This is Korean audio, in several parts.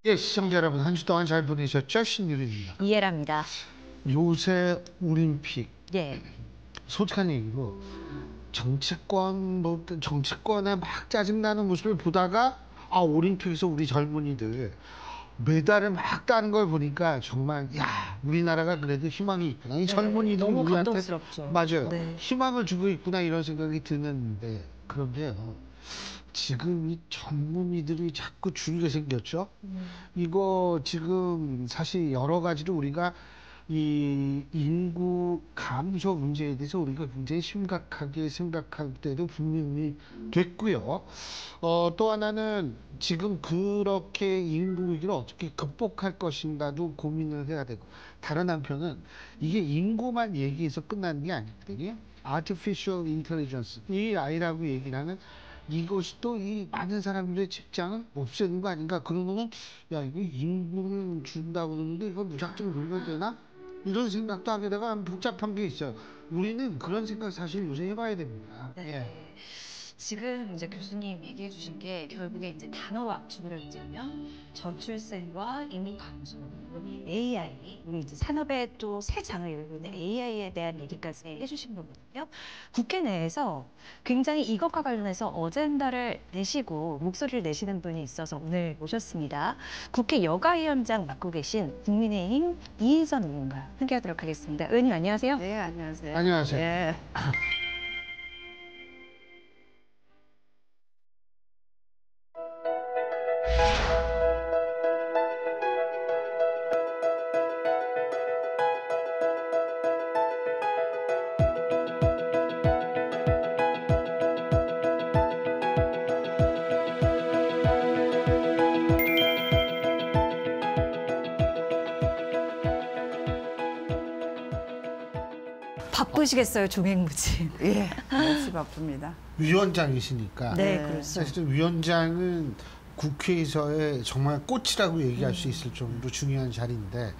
예, 시청자 여러분, 한 주 동안 잘 보내셨죠? 신유리입니다. 이해랍니다. 요새 올림픽, 예. 솔직한 얘기고, 정치권에 막 짜증나는 모습을 보다가, 올림픽에서 우리 젊은이들 메달을 막 따는 걸 보니까 정말, 우리나라가 그래도 희망이 있구나. 이 젊은이들 너무 우리한테, 감동스럽죠. 맞아요. 네. 희망을 주고 있구나, 이런 생각이 드는데, 그런데, 지금 이 젊은이들이 자꾸 줄게 생겼죠? 이거 지금 사실 여러 가지로 우리가 이 인구 감소 문제에 대해서 우리가 굉장히 심각하게 생각할 때도 분명히 됐고요. 또 하나는 지금 그렇게 인구 위기를 어떻게 극복할 것인가도 고민을 해야 되고, 다른 한편은 이게 인구만 얘기해서 끝나는 게 아니거든요. Artificial Intelligence, 이 아이라고 얘기를 하는 이것이 또 이 많은 사람들의 직장을 없애는 거 아닌가? 그러면은 야, 이거 임금을 준다고 그러는데 이거 무작정 놀려야 되나? 이런 생각도 하게 되가 복잡한 게 있어요. 우리는 그런 생각 사실 요새 해봐야 됩니다. 네. 예. 지금 이제 교수님 얘기해 주신 게 결국에 이제 단어와 주문을 지으면 저출생과 인구 감소, 우리 AI, 우리 이제 산업의 또 새 장을 열고 있는 AI에 대한 얘기까지 해주신 거거든요. 국회 내에서 굉장히 이것과 관련해서 어젠다를 내시고 목소리를 내시는 분이 있어서 오늘 모셨습니다. 국회 여가위원장 맡고 계신 국민의힘 이인선 의원과 함께하도록 하겠습니다. 의원님 안녕하세요. 네, 안녕하세요. 안녕하세요. 예. 바쁘시겠어요, 종횡무진. 예, 몹시 바쁩니다. 위원장이시니까. 네, 네. 그렇죠. 사실은 위원장은 국회에서의 정말 꽃이라고 얘기할 수 있을 정도로 중요한 자리인데,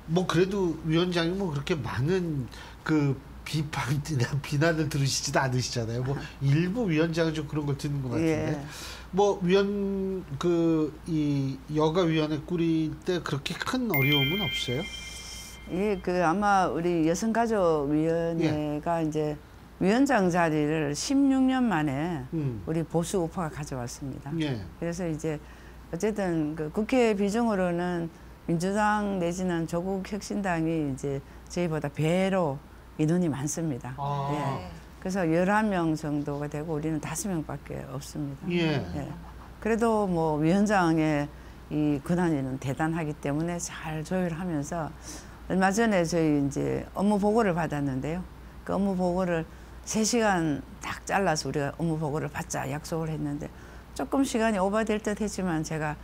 뭐 그래도 위원장이 뭐 그렇게 많은 그 비판이나 비난을 들으시지도 않으시잖아요. 뭐 일부 위원장은 좀 그런 걸 듣는 것 같은데, 예. 뭐 이 여가위원회 꾸릴 때 그렇게 큰 어려움은 없어요? 예, 아마 우리 여성가족위원회가 이제 위원장 자리를 16년 만에 우리 보수 우파가 가져왔습니다. 예. 그래서 이제 어쨌든 그 국회 비중으로는 민주당 내지는 조국혁신당이 이제 저희보다 배로 인원이 많습니다. 예. 그래서 11명 정도가 되고 우리는 5명밖에 없습니다. 예. 예. 그래도 뭐 위원장의 이 권한이 대단하기 때문에 잘 조율하면서 얼마 전에 저희 이제 업무 보고를 받았는데요. 그 업무 보고를 3시간 딱 잘라서 우리가 업무 보고를 받자 약속을 했는데 조금 시간이 오버될 듯 했지만 제가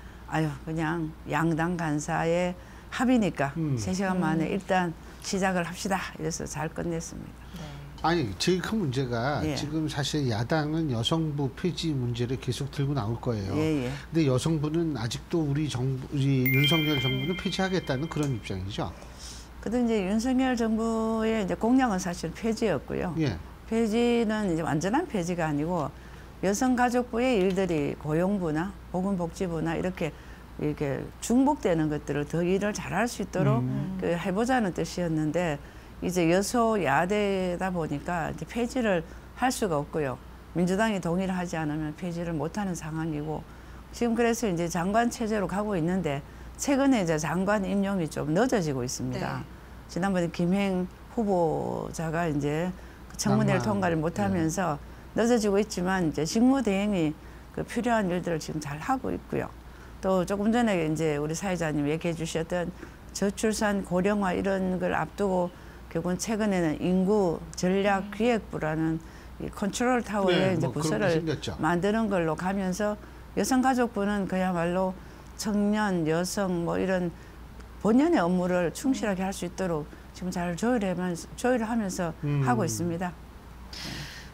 그냥 양당 간사의 합의니까 3시간 만에 일단 시작을 합시다. 이래서 잘 끝냈습니다. 아니, 제일 큰 문제가 예. 지금 사실 야당은 여성부 폐지 문제를 계속 들고 나올 거예요. 예, 예. 근데 여성부는 아직도 우리 윤석열 정부는 폐지하겠다는 그런 입장이죠. 그래도 이제 윤석열 정부의 이제 공약은 사실 폐지였고요. 예. 폐지는 이제 완전한 폐지가 아니고 여성가족부의 일들이 고용부나 보건복지부나 이렇게 중복되는 것들을 더 일을 잘할 수 있도록 해보자는 뜻이었는데 이제 여소야대다 보니까 이제 폐지를 할 수가 없고요. 민주당이 동의를 하지 않으면 폐지를 못하는 상황이고 지금 그래서 이제 장관 체제로 가고 있는데 최근에 이제 장관 임용이 좀 늦어지고 있습니다. 네. 지난번에 김행 후보자가 이제 청문회를 통과를 못하면서 늦어지고 있지만 이제 직무대행이 그 필요한 일들을 지금 잘 하고 있고요. 또 조금 전에 이제 우리 사회자님 얘기해 주셨던 저출산 고령화 이런 걸 앞두고 결국은 최근에는 인구 전략 기획부라는 이 컨트롤 타워에 네, 이제 뭐 부서를 만드는 걸로 가면서 여성가족부는 그야말로 청년, 여성 뭐 이런 본연의 업무를 충실하게 할 수 있도록 지금 잘 조율하면서 하고 있습니다.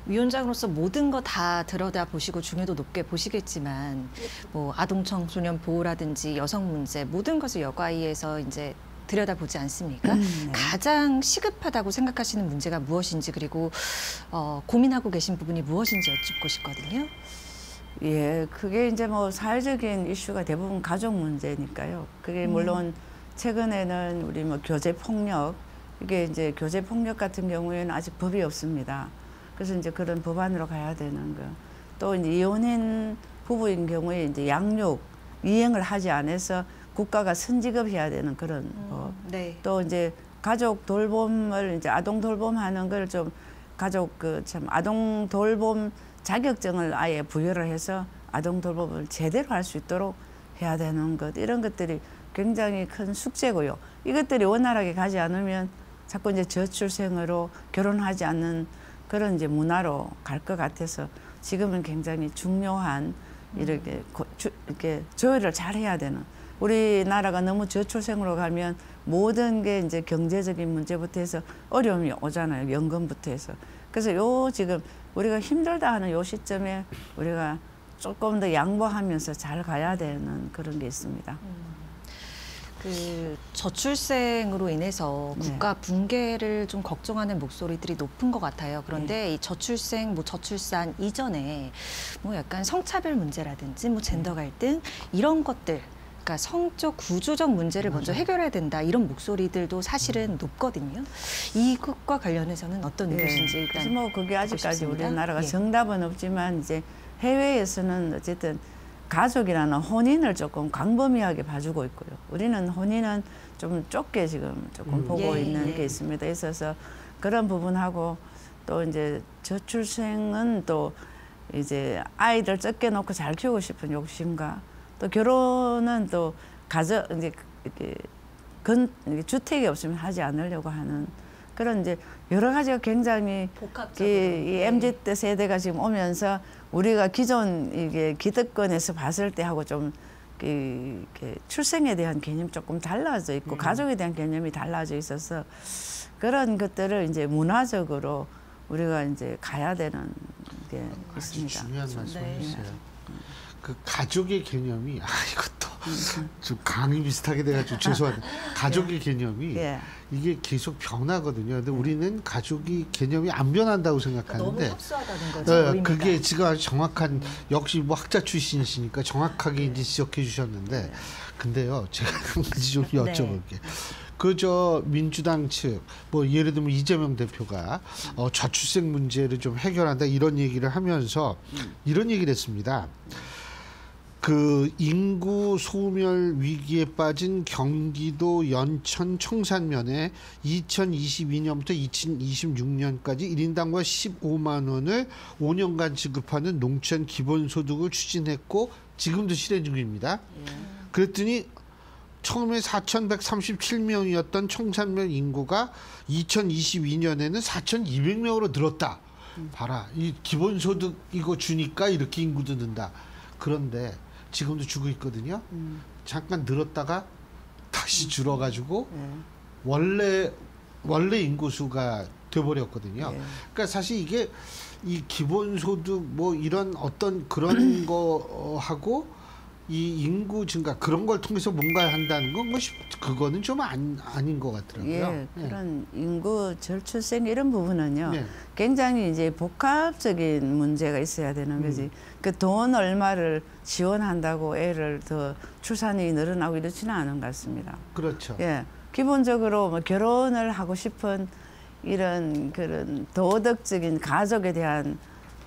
위원장으로서 모든 거 다 들여다보시고 중요도 높게 보시겠지만 뭐 아동 청소년 보호라든지 여성 문제 모든 것을 여가위에서 이제 들여다보지 않습니까? 네. 가장 시급하다고 생각하시는 문제가 무엇인지 그리고 고민하고 계신 부분이 무엇인지 여쭙고 싶거든요. 예, 그게 이제 뭐 사회적인 이슈가 대부분 가족 문제니까요. 그게 물론 최근에는 우리 뭐 교제 폭력, 이게 이제 교제 폭력 같은 경우에는 아직 법이 없습니다. 그래서 이제 그런 법안으로 가야 되는 거. 또 이제 이혼인 부부인 경우에 이제 양육 이행을 하지 않아서 국가가 선지급해야 되는 그런 법. 네. 또 이제 가족 돌봄을 이제 아동 돌봄하는 걸 좀 가족 그 참 아동 돌봄 자격증을 아예 부여를 해서 아동 돌봄을 제대로 할 수 있도록 해야 되는 것, 이런 것들이 굉장히 큰 숙제고요. 이것들이 원활하게 가지 않으면 자꾸 이제 저출생으로 결혼하지 않는 그런 이제 문화로 갈 것 같아서 지금은 굉장히 중요한 이렇게 이렇게 조율을 잘 해야 되는, 우리나라가 너무 저출생으로 가면 모든 게 이제 경제적인 문제부터 해서 어려움이 오잖아요. 연금부터 해서. 그래서 요 지금 우리가 힘들다 하는 요 시점에 우리가 조금 더 양보하면서 잘 가야 되는 그런 게 있습니다. 그 저출생으로 인해서 네. 국가 붕괴를 좀 걱정하는 목소리들이 높은 것 같아요. 그런데 이 저출생, 뭐 저출산 이전에 뭐 약간 성차별 문제라든지 뭐 젠더 갈등 이런 것들, 그러니까 성적 구조적 문제를 먼저 해결해야 된다, 이런 목소리들도 사실은 높거든요. 이것과 관련해서는 어떤 의견인지 일단. 그래서 뭐 그게 아직까지 싶습니다. 우리나라가 예. 정답은 없지만 이제 해외에서는 어쨌든 가족이라는 혼인을 조금 광범위하게 봐주고 있고요. 우리는 혼인은 좀 좁게 지금 조금 보고 예, 있는 예. 게 있습니다. 있어서 그런 부분하고 또 이제 저출생은 또 이제 아이들 적게 놓고 잘 키우고 싶은 욕심과 또 결혼은 또 가정 이제 이렇게 이게 주택이 없으면 하지 않으려고 하는 그런 이제 여러 가지가 굉장히 복합적으로. 이 MZ 세대가 지금 오면서 우리가 기존 이게 기득권에서 봤을 때 하고 좀 이렇게 출생에 대한 개념이 조금 달라져 있고 가족에 대한 개념이 달라져 있어서 그런 것들을 이제 문화적으로 우리가 이제 가야 되는 게 아주 있습니다. 중요한 말씀 네. 해주세요. 그 가족의 개념이 이것도 좀 강의 비슷하게 돼가지고 죄송한데 가족의 개념이 예. 이게 계속 변하거든요. 근데 우리는 가족이 개념이 안 변한다고 너무 생각하는데 협소하다는 거죠. 네, 의미가. 그게 지금 아주 정확한, 역시 뭐 학자 출신이시니까 정확하게 이제 지적해 주셨는데, 근데요 제가 한 가지 좀 여쭤볼게. 그저 민주당 측, 뭐 예를 들면 이재명 대표가 저출생 문제를 좀 해결한다 이런 얘기를 하면서 이런 얘기를 했습니다. 그 인구 소멸 위기에 빠진 경기도 연천 청산면에 2022년부터 2026년까지 1인당과 15만 원을 5년간 지급하는 농촌 기본소득을 추진했고 지금도 실행 중입니다. 그랬더니 처음에 4,137명이었던 청산면 인구가 2022년에는 4,200명으로 늘었다. 봐라, 이 기본소득 이거 주니까 이렇게 인구도 는다. 그런데 지금도 주고 있거든요. 잠깐 늘었다가 다시 줄어가지고 원래 인구수가 돼버렸거든요. 그러니까 사실 이게 이 기본소득 뭐 이런 어떤 그런 거 하고 이 인구 증가 그런 걸 통해서 뭔가 한다는 건 그거는 좀 아닌 것 같더라고요. 예, 그런 인구 저출생 이런 부분은요. 네. 굉장히 이제 복합적인 문제가 있어야 되는 거지. 그 돈 얼마를 지원한다고 애를 더 출산이 늘어나고 이렇지는 않은 것 같습니다. 그렇죠. 예, 기본적으로 뭐 결혼을 하고 싶은 이런 그런 도덕적인 가족에 대한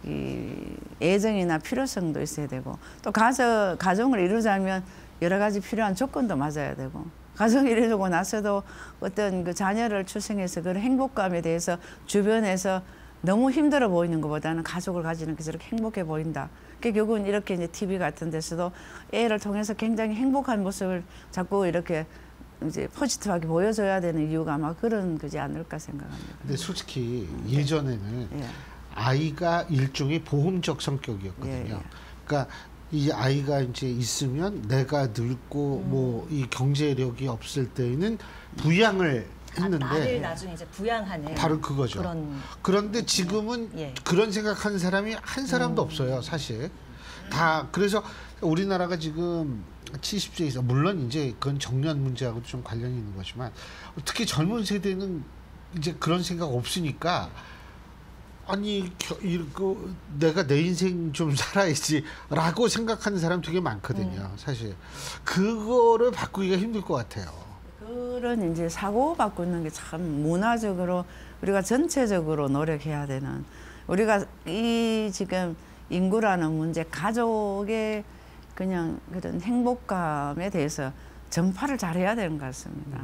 이 애정이나 필요성도 있어야 되고 또 가정을 이루자면 여러 가지 필요한 조건도 맞아야 되고 가정을 이루고 나서도 어떤 그 자녀를 출생해서 그런 행복감에 대해서 주변에서 너무 힘들어 보이는 것보다는 가족을 가지는 게 저렇게 행복해 보인다. 그게 결국은 이렇게 이제 TV 같은 데서도 애를 통해서 굉장히 행복한 모습을 자꾸 이렇게 이제 포지티브하게 보여줘야 되는 이유가 아마 그런 거지 않을까 생각합니다. 근데 솔직히 예전에는 예. 아이가 일종의 보험적 성격이었거든요. 예, 예. 그러니까 이 아이가 이제 있으면 내가 늙고 뭐 이 경제력이 없을 때에는 부양을 했는데 나를 나중에 이제 부양하는 바로 그거죠. 그런데 지금은 예. 그런 생각하는 사람이 한 사람도 없어요, 사실. 다 그래서 우리나라가 지금 70세 이상, 물론 이제 그건 정년 문제하고도 좀 관련이 있는 거지만 특히 젊은 세대는 이제 그런 생각 없으니까 아니 내가 내 인생 좀 살아야지라고 생각하는 사람 되게 많거든요. 사실 그거를 바꾸기가 힘들 것 같아요. 그런 이제 사고 바꾸는 게 참 문화적으로 우리가 전체적으로 노력해야 되는, 우리가 이 지금 인구라는 문제, 가족의 그냥 그런 행복감에 대해서 전파를 잘해야 되는 것 같습니다.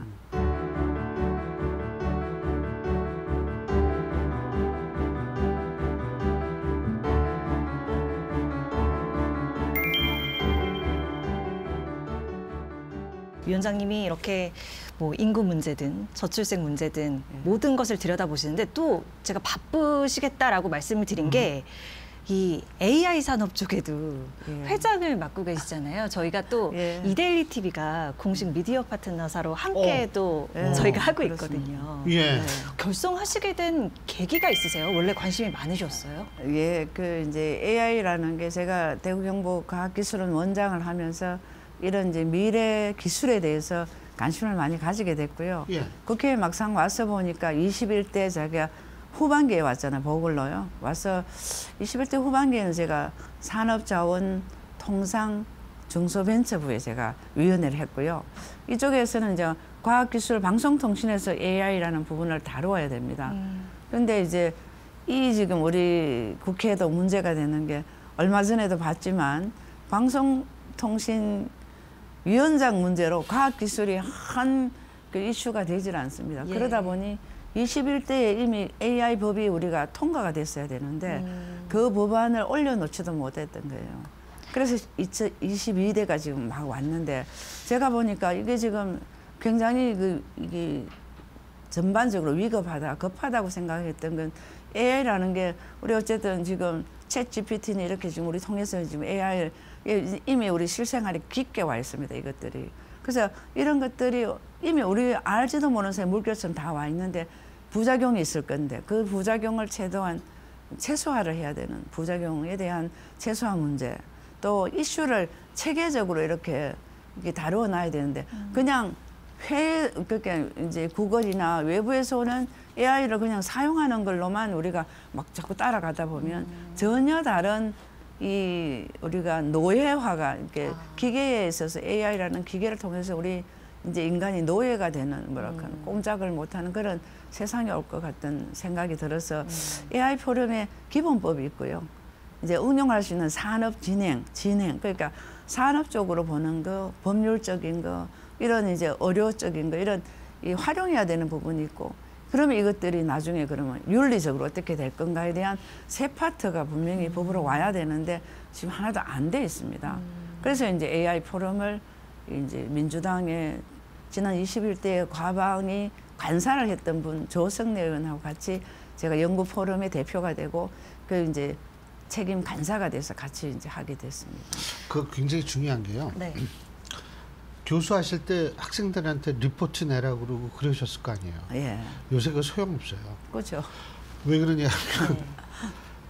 위원장님이 이렇게 뭐 인구 문제든 저출생 문제든 모든 것을 들여다보시는데, 또 제가 바쁘시겠다라고 말씀을 드린 게 이 AI 산업 쪽에도 회장을 맡고 계시잖아요. 저희가 또 예. 이데일리 TV가 공식 미디어 파트너사로 함께 또 저희가 하고 있거든요. 예. 네. 결성하시게 된 계기가 있으세요? 원래 관심이 많으셨어요? 예, 그 이제 AI라는 게 제가 대구경북과학기술원 원장을 하면서 이런 이제 미래 기술에 대해서 관심을 많이 가지게 됐고요. 예. 국회에 막상 와서 보니까 21대 제가 후반기에 왔잖아요. 보글로요. 와서 21대 후반기에는 제가 산업자원통상중소벤처부에 제가 위원회를 했고요. 이쪽에서는 이제 과학기술방송통신에서 AI라는 부분을 다루어야 됩니다. 그런데 이제 이 지금 우리 국회에도 문제가 되는 게, 얼마 전에도 봤지만 방송통신위원장 문제로 과학기술이 한 그 이슈가 되질 않습니다. 예. 그러다 보니 21대에 이미 AI 법이 우리가 통과가 됐어야 되는데 그 법안을 올려놓지도 못했던 거예요. 그래서 22대가 지금 막 왔는데, 제가 보니까 이게 지금 굉장히 이게 전반적으로 위급하다, 급하다고 생각했던 건, AI라는 게 우리 어쨌든 지금 챗 GPT는 이렇게 지금 우리 통해서 지금 AI 이미 우리 실생활에 깊게 와 있습니다. 이것들이. 그래서 이런 것들이 이미 우리 알지도 모르는 사이 물결처럼 다 와 있는데 부작용이 있을 건데, 그 부작용을 최대한 최소화를 해야 되는, 부작용에 대한 최소화 문제, 또 이슈를 체계적으로 이렇게 다루어 놔야 되는데, 그냥 그렇게 이제 구글이나 외부에서 오는 AI를 그냥 사용하는 걸로만 우리가 막 자꾸 따라가다 보면 전혀 다른 이 우리가 노예화가 이렇게 기계에 있어서 AI라는 기계를 통해서 우리 이제 인간이 노예가 되는, 뭐랄까 꼼짝을 못하는 그런 세상이 올 것 같은 생각이 들어서 AI 포럼에 기본법이 있고요. 이제 응용할 수 있는 산업 진행, 그러니까 산업 쪽으로 보는 거, 법률적인 거, 이런 이제 의료적인 거, 이런 이 활용해야 되는 부분이 있고, 그러면 이것들이 나중에 그러면 윤리적으로 어떻게 될 건가에 대한 세 파트가 분명히 법으로 와야 되는데 지금 하나도 안 돼 있습니다. 그래서 이제 AI 포럼을 이제 민주당의 지난 21대 과방위 관사를 했던 분 조성래 의원하고 같이 제가 연구 포럼의 대표가 되고, 그 이제 책임 간사가 돼서 같이 이제 하게 됐습니다. 그 굉장히 중요한 게요. 네. 교수하실 때 학생들한테 리포트 내라고 그러고 그러셨을 거 아니에요. 예, 요새 그 소용없어요. 그렇죠. 왜 그러냐면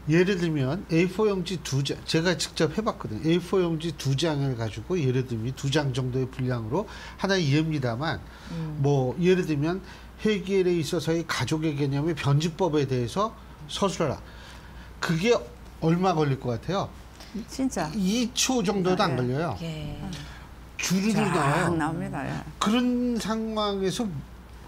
예를 들면 A4 용지 2장, 제가 직접 해봤거든요. A4 용지 2장을 가지고 예를 들면 2장 정도의 분량으로 하나의 이해입니다만, 뭐 예를 들면 해결에 있어서의 가족의 개념의 변증법에 대해서 서술하라. 그게 얼마 걸릴 것 같아요? 진짜 2초 정도도 안 걸려요. 예. 주르르 쫙 나와요. 나옵니다. 예. 그런 상황에서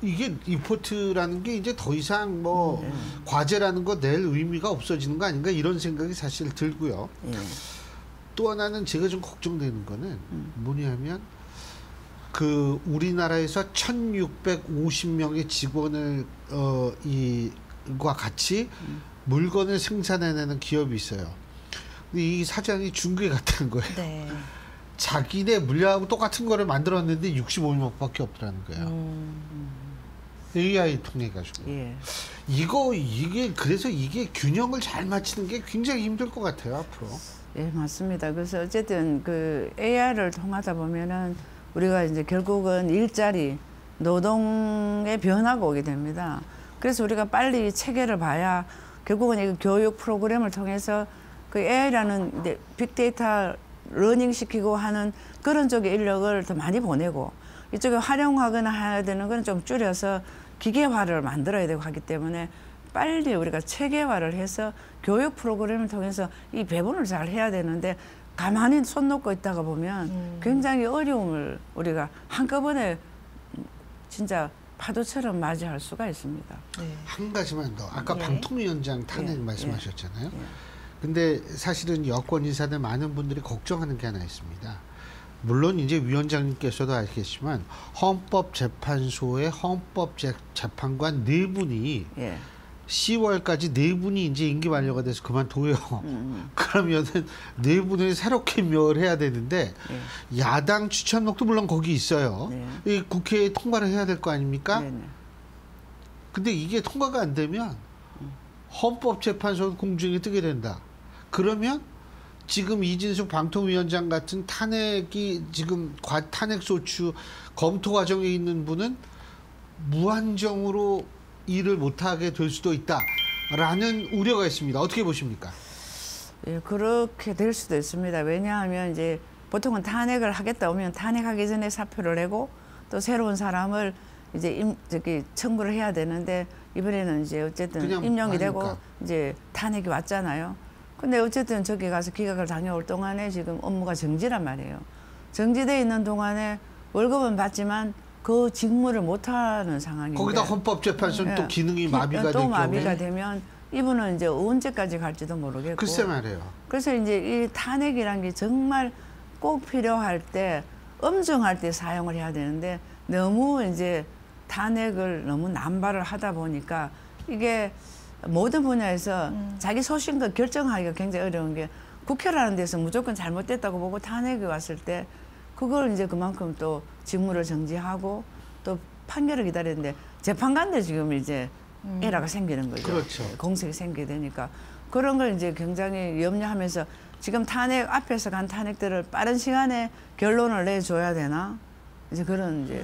이게 리포트라는 게 이제 더 이상 뭐 과제라는 거 낼 의미가 없어지는 거 아닌가, 이런 생각이 사실 들고요. 예. 또 하나는 제가 좀 걱정되는 거는 뭐냐면, 그 우리나라에서 1,650명의 직원을 이과 같이 물건을 생산해내는 기업이 있어요. 근데 이 사장이 중국에 갔다는 거예요. 네. 자기네 물량하고 똑같은 거를 만들었는데 65명밖에 없더라는 거예요. AI 통해 가지고. 예. 이게 그래서 이게 균형을 잘 맞추는 게 굉장히 힘들 것 같아요, 앞으로. 예, 맞습니다. 그래서 어쨌든 그 AI를 통하다 보면은 우리가 이제 결국은 일자리, 노동의 변화가 오게 됩니다. 그래서 우리가 빨리 체계를 봐야 결국은 이 교육 프로그램을 통해서 그 AI라는 이제 빅데이터 러닝 시키고 하는 그런 쪽의 인력을 더 많이 보내고, 이쪽에 활용하거나 해야 되는 건 좀 줄여서 기계화를 만들어야 되고 하기 때문에 빨리 우리가 체계화를 해서 교육 프로그램을 통해서 이 배분을 잘 해야 되는데 가만히 손 놓고 있다가 보면 굉장히 어려움을 우리가 한꺼번에 진짜 파도처럼 맞이할 수가 있습니다. 네. 한 가지만 더. 아까 예. 방통위원장 탄핵 예. 말씀하셨잖아요. 예. 근데 사실은 여권 인사들 많은 분들이 걱정하는 게 하나 있습니다. 물론 이제 위원장님께서도 아시겠지만 헌법재판소의 헌법재판관 4분이 예. 10월까지 4분이 이제 임기 만료가 돼서 그만둬요. 그러면은 4분을 새롭게 임명을 해야 되는데 야당 추천록도 물론 거기 있어요. 네. 이 국회에 통과를 해야 될 거 아닙니까? 네네. 근데 이게 통과가 안 되면 헌법재판소 공중에 뜨게 된다. 그러면 지금 이진숙 방통위원장 같은 탄핵이 지금 탄핵 소추 검토 과정에 있는 분은 무한정으로 일을 못하게 될 수도 있다라는 우려가 있습니다. 어떻게 보십니까? 예, 그렇게 될 수도 있습니다. 왜냐하면 이제 보통은 탄핵을 하겠다 오면 탄핵하기 전에 사표를 내고 또 새로운 사람을 이제 청구를 해야 되는데 이번에는 이제 어쨌든 그냥 임명이 되고 하니까. 이제 탄핵이 왔잖아요. 근데 어쨌든 저기 가서 기각을 다녀올 동안에 지금 업무가 정지란 말이에요. 정지돼 있는 동안에 월급은 받지만 그 직무를 못하는 상황인데 거기다 헌법재판소는 또 기능이 마비가 될 또 마비가 경우에 되면 이분은 이제 언제까지 갈지도 모르겠고 글쎄 말이에요. 그래서 이제 이 탄핵이란 게 정말 꼭 필요할 때 엄중할 때 사용을 해야 되는데 너무 이제 탄핵을 너무 남발을 하다 보니까 이게 모든 분야에서 자기 소신껏 결정하기가 굉장히 어려운 게 국회라는 데서 무조건 잘못됐다고 보고 탄핵이 왔을 때 그걸 이제 그만큼 또 직무를 정지하고 또 판결을 기다리는데 재판관들 지금 이제 에러가 생기는 거죠. 그렇죠. 공색이 생기게 되니까 그런 걸 이제 굉장히 염려하면서 지금 탄핵 앞에서 간 탄핵들을 빠른 시간에 결론을 내줘야 되나 이제 그런 이제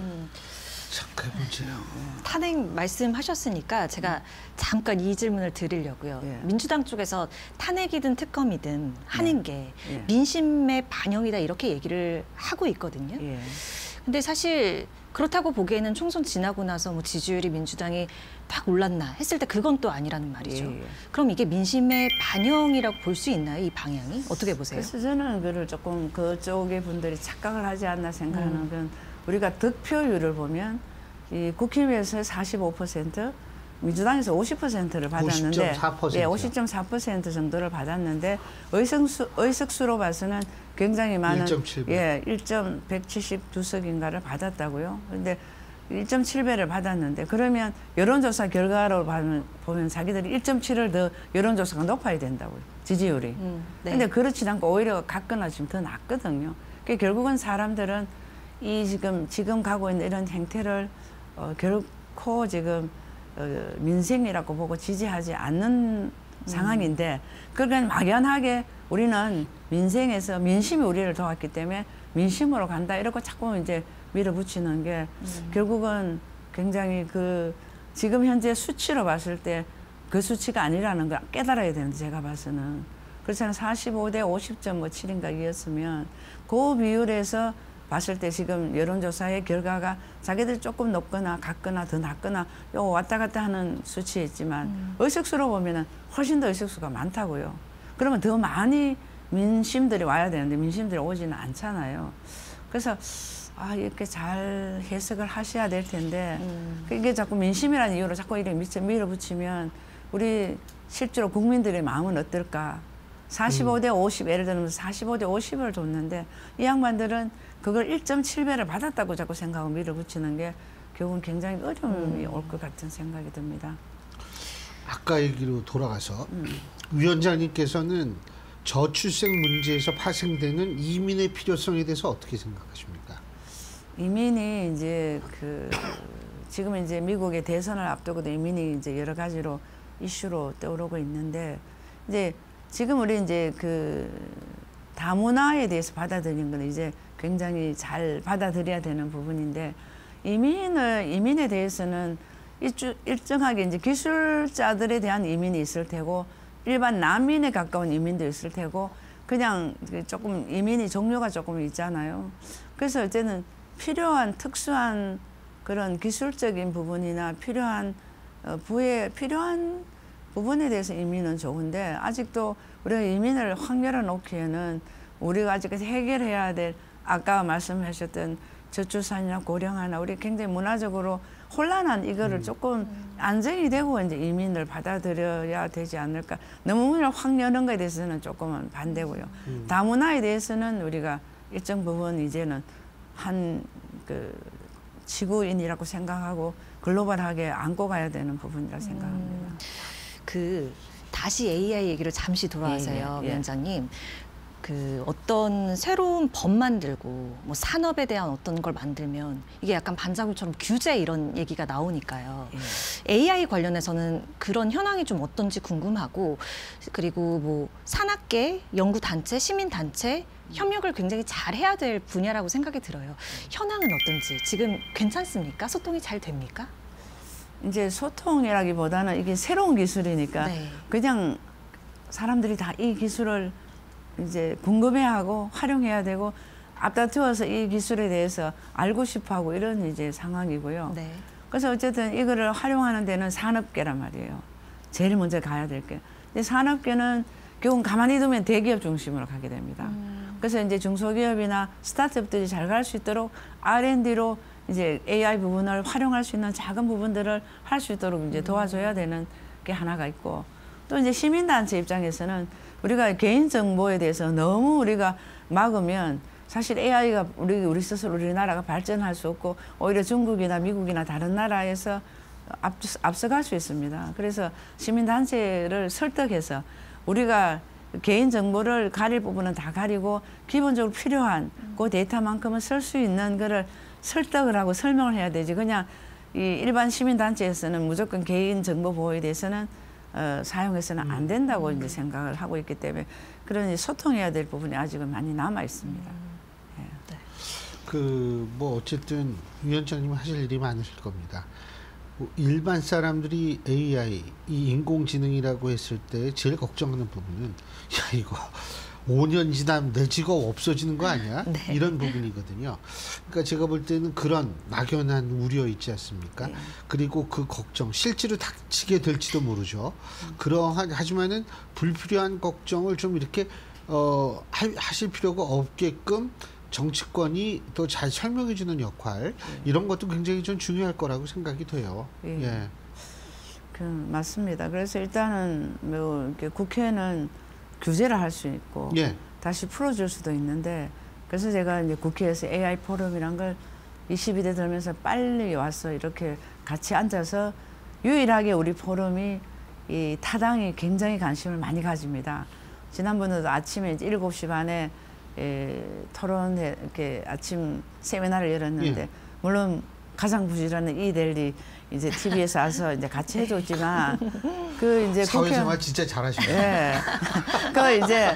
참 그게 문제예요. 탄핵 말씀하셨으니까 제가 잠깐 이 질문을 드리려고요. 예. 민주당 쪽에서 탄핵이든 특검이든 하는 게 예. 민심의 반영이다 이렇게 얘기를 하고 있거든요. 예. 근데 사실 그렇다고 보기에는 총선 지나고 나서 뭐 지지율이 민주당이 딱 올랐나 했을 때 그건 또 아니라는 말이죠. 예, 예. 그럼 이게 민심의 반영이라고 볼 수 있나요? 이 방향이? 어떻게 보세요? 그래서 저는 그를 조금 그쪽의 분들이 착각을 하지 않나 생각하는 건 우리가 득표율을 보면 이 국힘에서 45%, 민주당에서 50%를 받았는데 50.4%. 예, 50.4% 정도를 받았는데 의석수로 봐서는 굉장히 많은 1.7배. 예, 1.172석인가를 받았다고요. 근데 1.7배를 받았는데 그러면 여론조사 결과로 보면 자기들이 1.7을 더 여론조사가 높아야 된다고요. 지지율이. 네. 근데 그렇지 않고 오히려 같거나 지금 더 낮거든요. 그러니까 결국은 사람들은 이 지금 가고 있는 이런 행태를 결코 지금 민생이라고 보고 지지하지 않는 상황인데 그러니까 막연하게 우리는 민생에서 민심이 우리를 도왔기 때문에 민심으로 간다 이러고 자꾸 이제 밀어붙이는 게 결국은 굉장히 그 지금 현재 수치로 봤을 때 그 수치가 아니라는 걸 깨달아야 되는데 제가 봐서는 그렇잖아요. 45대 50.7인가 이었으면 그 비율에서 봤을 때 지금 여론조사의 결과가 자기들 조금 높거나 같거나 더 낮거나 요 왔다 갔다 하는 수치였지만 의석수로 보면은 훨씬 더 의석수가 많다고요. 그러면 더 많이 민심들이 와야 되는데 민심들이 오지는 않잖아요. 그래서 이렇게 잘 해석을 하셔야 될 텐데 이게 자꾸 민심이라는 이유로 자꾸 이렇게 밀어붙이면 우리 실제로 국민들의 마음은 어떨까? 45대 50 예를 들면 45대 50을 줬는데 이 양반들은 그걸 1.7배를 받았다고 자꾸 생각하고 밀어붙이는 게 결국은 굉장히 어려움이 올 것 같은 생각이 듭니다. 아까 얘기로 돌아가서 위원장님께서는 저출생 문제에서 파생되는 이민의 필요성에 대해서 어떻게 생각하십니까? 이민이 이제 지금 이제 미국의 대선을 앞두고도 이민이 이제 여러 가지로 이슈로 떠오르고 있는데 이제 지금 우리 이제 다문화에 대해서 받아들이는 건 이제 굉장히 잘 받아들여야 되는 부분인데 이민에 대해서는 일정하게 이제 기술자들에 대한 이민이 있을 테고 일반 난민에 가까운 이민도 있을 테고 그냥 조금 이민이 종류가 조금 있잖아요. 그래서 이제는 필요한 특수한 그런 기술적인 부분이나 필요한 필요한 부분에 대해서 이민은 좋은데 아직도 우리가 이민을 확 열어놓기에는 우리가 아직까지 해결해야 될 아까 말씀하셨던 저출산이나 고령화나 우리 굉장히 문화적으로 혼란한 이거를 조금 안정이 되고 이제 이민을 받아들여야 되지 않을까. 너무 문을 확 여는 거에 대해서는 조금은 반대고요. 다문화에 대해서는 우리가 일정 부분 이제는 한 그 지구인이라고 생각하고 글로벌하게 안고 가야 되는 부분이라고 생각합니다. 다시 AI 얘기를 잠시 돌아와서요, 예, 예. 위원장님. 어떤 새로운 법 만들고 뭐 산업에 대한 어떤 걸 만들면 이게 약간 반자굴처럼 규제 이런 얘기가 나오니까요. 예. AI 관련해서는 그런 현황이 좀 어떤지 궁금하고, 그리고 뭐 산학계, 연구단체, 시민단체 협력을 굉장히 잘 해야 될 분야라고 생각이 들어요. 현황은 어떤지 지금 괜찮습니까? 소통이 잘 됩니까? 이제 소통이라기보다는 이게 새로운 기술이니까 네. 그냥 사람들이 다 이 기술을 이제 궁금해하고 활용해야 되고 앞다투어서 이 기술에 대해서 알고 싶어하고 이런 이제 상황이고요. 네. 그래서 어쨌든 이거를 활용하는 데는 산업계란 말이에요. 제일 먼저 가야 될 게. 근데 산업계는 결국 가만히 두면 대기업 중심으로 가게 됩니다. 그래서 이제 중소기업이나 스타트업들이 잘 갈 수 있도록 R&D로 이제 AI 부분을 활용할 수 있는 작은 부분들을 할 수 있도록 이제 도와줘야 되는 게 하나가 있고, 또 이제 시민단체 입장에서는 우리가 개인정보에 대해서 너무 우리가 막으면 사실 AI가 우리 스스로 우리나라가 발전할 수 없고 오히려 중국이나 미국이나 다른 나라에서 앞서갈 수 있습니다. 그래서 시민단체를 설득해서 우리가 개인정보를 가릴 부분은 다 가리고 기본적으로 필요한 그 데이터만큼은 쓸 수 있는 거를 설득을 하고 설명을 해야 되지. 그냥 이 일반 시민단체에서는 무조건 개인정보 보호에 대해서는 사용해서는 안 된다고 이제 생각을 하고 있기 때문에 그런 소통해야 될 부분이 아직은 많이 남아 있습니다. 뭐 어쨌든 위원장님 하실 일이 많으실 겁니다. 뭐 일반 사람들이 AI, 이 인공지능이라고 했을 때 제일 걱정하는 부분은 야 이거 5년 지나면 내 직업 없어지는 거 아니야? 네. 이런 부분이거든요. 그러니까 제가 볼 때는 그런 막연한 우려 있지 않습니까? 네. 그리고 그 걱정 실제로 닥치게 될지도 모르죠. 하지만은 불필요한 걱정을 좀 이렇게 하실 필요가 없게끔 정치권이 더 잘 설명해 주는 역할 이런 것도 굉장히 좀 중요할 거라고 생각이 돼요. 예. 예. 맞습니다. 그래서 일단은 뭐 이렇게 국회는 규제를 할 수 있고 예. 다시 풀어줄 수도 있는데, 그래서 제가 이제 국회에서 AI 포럼이란 걸 22대 들면서 빨리 와서 이렇게 같이 앉아서 유일하게 우리 포럼이 이 타당이 굉장히 관심을 많이 가집니다. 지난번에도 아침에 이제 7시 반에 토론회 이렇게 아침 세미나를 열었는데 예. 물론 가장 부지런한 이델리 이제 TV에서 와서 이제 같이 해줬지만 그 이제 사회생활 진짜 잘하시네요. 예. 그 이제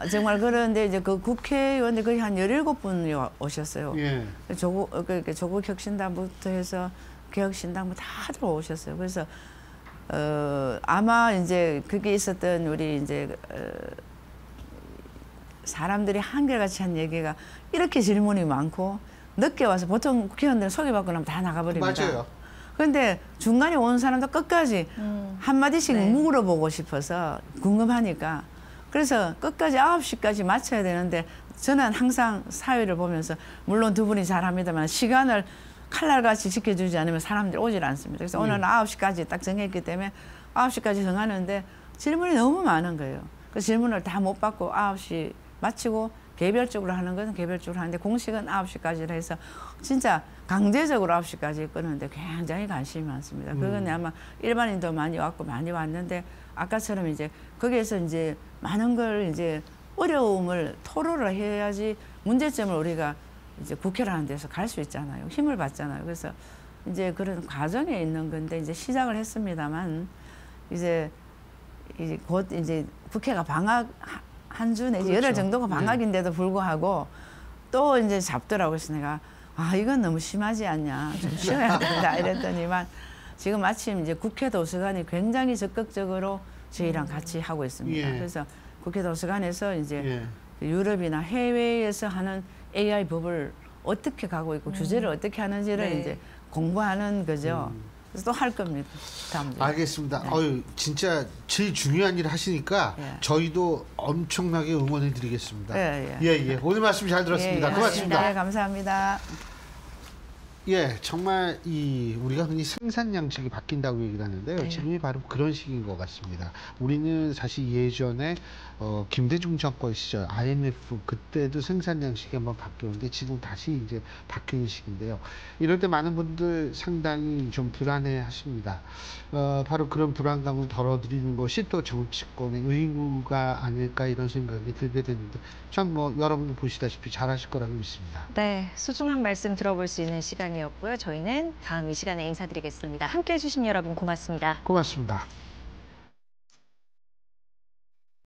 정말 그런데 이제 그 국회의원들 거의 한 17분이 오셨어요. 예. 조국 혁신당부터 해서 개혁신당 뭐 다들 오셨어요. 그래서 아마 이제 그게 있었던 우리 이제 사람들이 한결같이 한 얘기가 이렇게 질문이 많고 늦게 와서 보통 국회의원들은 소개받고 나면 다 나가버립니다. 맞아요. 그런데 중간에 온 사람도 끝까지 한마디씩 네. 물어보고 싶어서 궁금하니까 그래서 끝까지 9시까지 맞춰야 되는데 저는 항상 사회를 보면서 물론 두 분이 잘합니다만 시간을 칼날같이 지켜주지 않으면 사람들이 오질 않습니다. 그래서 오늘은 9시까지 딱 정했기 때문에 9시까지 정하는데 질문이 너무 많은 거예요. 그 질문을 다 못 받고 9시 마치고 개별적으로 하는 것은 개별적으로 하는데 공식은 9시까지라 해서 진짜 강제적으로 9시까지 끄는데 굉장히 관심이 많습니다. 그건 아마 일반인도 많이 왔고 많이 왔는데 아까처럼 이제 거기에서 이제 많은 걸 이제 어려움을 토로를 해야지 문제점을 우리가 이제 국회라는 데서 갈 수 있잖아요. 힘을 받잖아요. 그래서 이제 그런 과정에 있는 건데 이제 시작을 했습니다만 이제 곧 이제 국회가 방학 한 주 내지 그렇죠. 열흘 정도가 방학인데도 불구하고 또 이제 잡더라고요. 그래서 내가 이건 너무 심하지 않냐. 좀 쉬어야 된다 이랬더니만 지금 마침 이제 국회 도서관이 굉장히 적극적으로 저희랑 같이 하고 있습니다. 예. 그래서 국회 도서관에서 이제 예. 유럽이나 해외에서 하는 AI 법을 어떻게 가고 있고 규제를 어떻게 하는지를 네. 이제 공부하는 거죠. 그래서 또 할 겁니다. 다음번에. 알겠습니다. 어유 진짜 제일 중요한 일 하시니까 예. 저희도 엄청나게 응원해 드리겠습니다. 예, 예. 오늘 말씀 잘 들었습니다. 고맙습니다. 네, 감사합니다. 예, 정말 우리가 흔히 생산 양식이 바뀐다고 얘기를 하는데요. 네. 지금이 바로 그런 시기인 것 같습니다. 우리는 사실 예전에 김대중 정권 시절 IMF 그때도 생산 양식이 한번 바뀌었는데 지금 다시 이제 바뀌는 시기인데요. 이럴 때 많은 분들 상당히 좀 불안해하십니다. 바로 그런 불안감을 덜어드리는 것이 또 정치권의 의무가 아닐까 이런 생각이 들게 되는데 참 여러분들 보시다시피 잘하실 거라고 믿습니다. 네, 소중한 말씀 들어볼 수 있는 시간이었고요. 저희는 다음 이 시간에 인사드리겠습니다. 함께해 주신 여러분 고맙습니다. 고맙습니다.